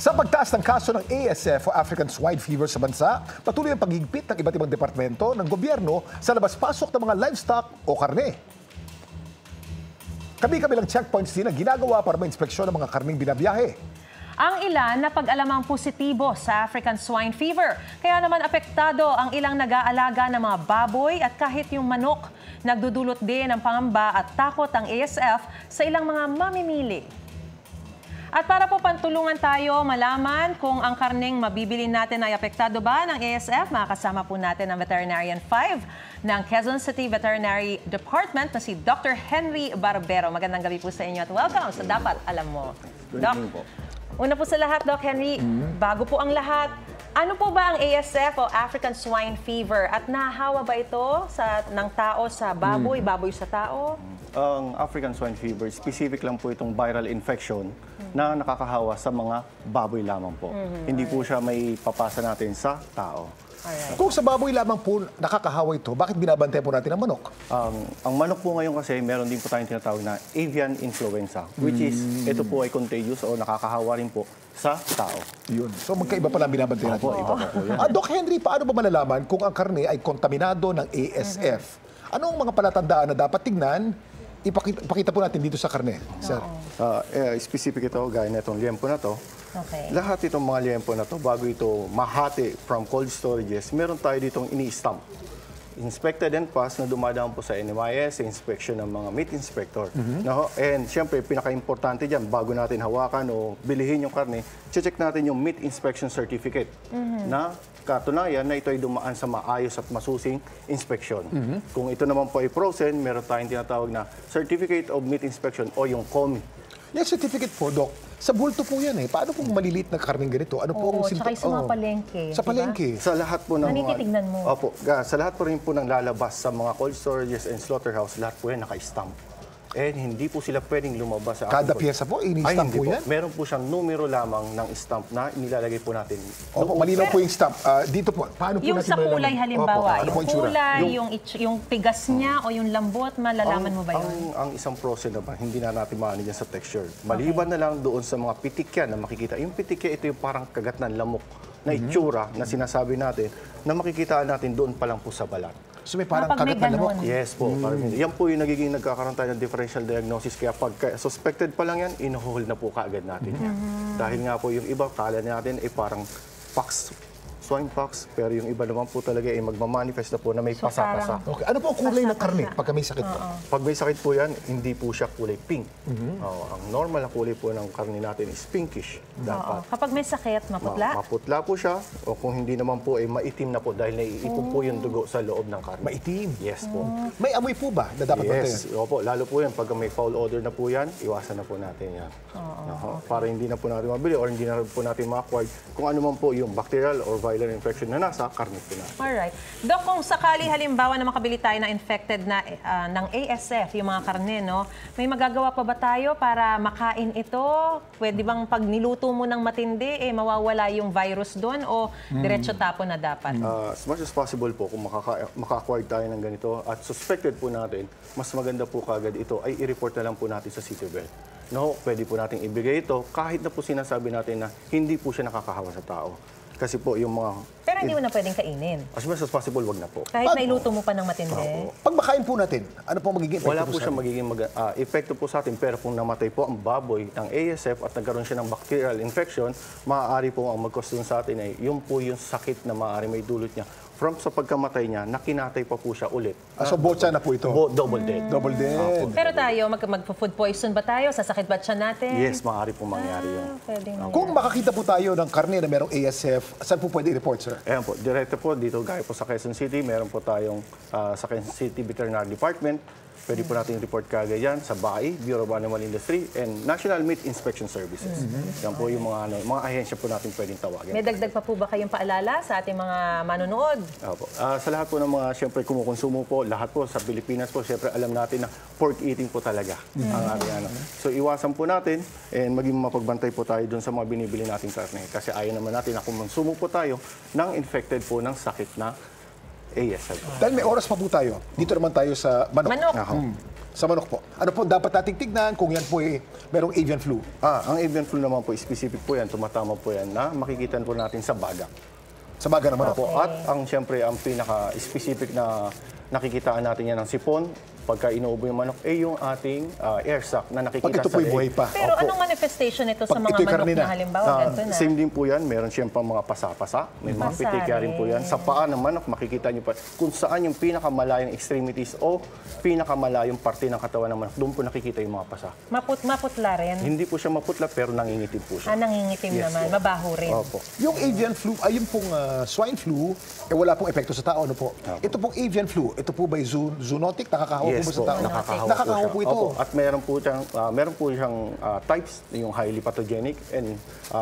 Sa pagtaas ng kaso ng ASF o African Swine Fever sa bansa, patuloy ang paghigpit ng iba't ibang departamento ng gobyerno sa labas-pasok ng mga livestock o karne. Kami-kami lang checkpoints din ang ginagawa para ma-inspeksyon ng mga karneng binabiyahe. Ang ilan na pag-alamang positibo sa African Swine Fever. Kaya naman apektado ang ilang nag-aalaga ng mga baboy at kahit yung manok. Nagdudulot din ng pangamba at takot ang ASF sa ilang mga mamimili. At para po pantulungan tayo malaman kung ang karneng mabibili natin ay apektado ba ng ASF, makakasama po natin ang Veterinarian 5 ng Quezon City Veterinary Department na si Dr. Henry Barbero. Magandang gabi po sa inyo at welcome sa Dapat Alam Mo. Doc, una po sa lahat, Doc Henry, bago po ang lahat, ano po ba ang ASF o African Swine Fever at nahahawa ba ito ng tao sa baboy, baboy sa tao? Ang African Swine Fever, specific lang po itong viral infection na nakakahawa sa mga baboy lamang po. Hindi po siya may papasa natin sa tao. Alright. Kung sa baboy lamang po nakakahawa ito, bakit binabantay po natin ang manok? Ang manok po ngayon kasi meron din po tayong tinatawag na avian influenza, which is ito po ay contagious o nakakahawa rin po sa tao. Yun. So magkaiba pala ang binabantay natin. Opo, iba po yan. Doc Henry, paano ba malalaman kung ang karne ay kontaminado ng ASF? Anong mga palatandaan na dapat tingnan? Ipakita po natin dito sa karne, sir. Specific ito, gaya na itong liempo na to. Okay. Lahat itong mga liempo na to, bago ito mahati from cold storages, meron tayo ditong ini-stamp. Inspected and passed na dumadaan po sa NMIS, sa inspection ng mga meat inspector. And siyempre, pinaka-importante dyan, bago natin hawakan o bilihin yung karne, check natin yung meat inspection certificate na katunayan na ito ay dumaan sa maayos at masusing inspection. Kung ito naman po ay frozen, meron tayong tinatawag na Certificate of Meat Inspection o yung COMI. Yung certificate po, Doc, sa bulto po yan eh. Paano pong maliliit na karneng ganito? Ano po ang tsaka sa mga palengke. Sa palengke. Sa lahat po ng Nanititignan mo. Opo, sa lahat po rin po ng lalabas sa mga cold storages and slaughterhouse, lahat po yan naka-stamp. And hindi po sila pwedeng lumabas sa Kada pyesa po, ini-stamp po yan? Meron po siyang numero lamang ng stamp na nilalagay po natin. Opo, malinaw po yung stamp. Dito po, paano po Yung natin sa kulay malalaman? halimbawa, Opo, ano po yung itsura? kulay, yung pigas niya o yung lambot, malalaman mo ba yun? Ang isang process naman, hindi na natin maano dyan sa texture. Maliban na lang doon sa mga pitikya na makikita. Yung pitikya, ito yung parang kagat ng lamok na itsura na sinasabi natin na makikita natin doon pa lang po sa balat. So may parang Kapag may kagat na lamok. ganon. Yes po. Yan po yung nagiging nagkakaroon tayo ng differential diagnosis. Kaya pag suspected pa lang yan, inuhol na po kaagad natin yan. Dahil nga po yung iba, kala natin ay parang pox, swine pox, pero yung iba naman po talaga ay magmamanifest na po na may So, pasa-pasa. Okay. Ano po ang kulay ng karne pagka may sakit po? Pag may sakit po yan, hindi po siya kulay pink. Ang normal na kulay po ng karne natin is pinkish. Dapat. Kapag may sakit, maputla? Maputla po siya, o kung hindi naman po, ay maitim na po dahil naiipon po yung dugo sa loob ng karne. Maitim. Yes po. May amoy po ba na dapat bantayan? Yes, opo, lalo po yan. Pag may foul odor na po yan, iwasan na po natin yan. Para hindi na po natin mabili or hindi na po natin ma-acquire kung ano man po yung bacterial or viral infection na nasa karne po natin. Alright. Doc, kung sakali halimbawa na makabili tayo ng infected na ng ASF, yung mga karne, no? May magagawa pa ba tayo para makain ito? Pwede bang pag niluto mo ng matindi, mawawala yung virus doon o diretso tapo na dapat? As much as possible po, kung maka-acquire tayo ng ganito at suspected po natin, mas maganda po kagad ito ay i-report na lang po natin sa Citivet. No, pwede po natin ibigay ito kahit na po sinasabi natin na hindi po siya nakakahawa sa tao. Kasi po yung mga... Pero hindi mo na pwedeng kainin. As much as possible, wag na po. Kahit nailuto mo pa ng matindi. Pag makain po natin, ano po magiging epekto Wala po po sa siya atin? magiging epekto po sa atin, pero kung namatay po ang baboy ng ASF at nagkaroon siya ng bacterial infection, maaari po ang mag-cause dun sa atin ay yun po yung sakit na maaari may dulot niya. From sa pagkamatay niya, nakinatay pa po siya ulit. So botsa na po ito? Double dead. Double dead. Pero tayo, mag-food poison ba tayo? Sasakit ba siya natin? Yes, maaari po mangyari yun. Pwede na. Kung makakita po tayo ng karne na merong ASF, saan po pwede i-report, sir? Ayan po, direkto po dito, gaya po sa Quezon City, meron po tayong sa Quezon City Veterinary Department. Pwede po natin report kagad yan sa BAI, Bureau of Animal Industry, and National Meat Inspection Services. Yan po yung mga ahensya po natin pwedeng tawagin. May dagdag pa po ba kayong paalala sa ating mga manonood? Opo. Sa lahat po ng mga, siyempre, kumukonsumo po, lahat po sa Pilipinas po, siyempre, alam natin na pork eating po talaga ang ating ano. So, iwasan po natin and maging mapagbantay po tayo dun sa mga binibili nating karne. Kasi ayaw naman natin na kumonsumo po tayo ng infected po ng sakit na ASF. Dahil may oras pa po tayo, dito naman tayo sa manok. Manok. Sa manok po. Ano po dapat nating tignan kung yan po merong avian flu? Ang avian flu naman po, specific po yan, tumatama po yan na makikita po natin sa baga. Sa baga ng manok. Po. At siyempre, ang pinaka-specific na nakikitaan natin yan ng sipon, pagka inuubo yung manok, yung ating air sac na nakikita Pag ito sa po'y buhay pa. Pero anong manifestation ito sa Pag mga ito'y manok karne na. na halimbawa ganito na? Same din po yan. Meron siyempre mga pasa-pasa. May mga Pasa pitikya rin po yan. rin. Sa paa ng manok, makikita niyo pa kung saan yung pinakamalayong extremities o pinakamalayong parte ng katawan ng manok. Doon po nakikita yung mga pasa. Maputla rin. Hindi po siya maputla pero nangingitim po siya. Nangingitim Yes, naman. po. Mabaho rin. Opo. Yung avian flu, ay yung pong swine flu, wala pong epekto sa tao, ano po? Ito pong avian flu, ito po ba'y zoonotic? Nakakahawa po Yes ba sa po, tao? nakakahawa po ito. Opo. At meron po siyang types, yung highly pathogenic and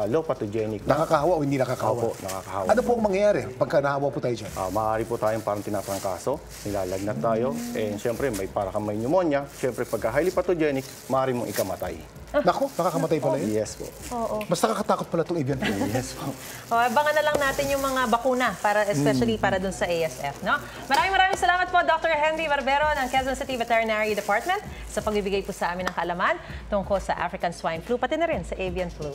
low pathogenic. Nakakahawa o hindi nakakahawa? Opo, nakakahawa. Ano po ang mangyayari pagka nahawa po tayo dyan? Maaari po tayong parang tinatrangkaso, nilalagnat tayo, and siyempre may para kang may pneumonia, siyempre pagka highly pathogenic, maaari mong ikamatay. Nako, nakakamatay pala yun. Yes po. Mas nakakatakot pala itong avian flu. Yes po. Abangan na lang natin yung mga bakuna, especially para dun sa ASF. No? Maraming salamat po, Dr. Henry Barbero ng Quezon City Veterinary Department sa pagbibigay po sa amin ng kaalaman tungkol sa African swine flu, pati na rin sa avian flu.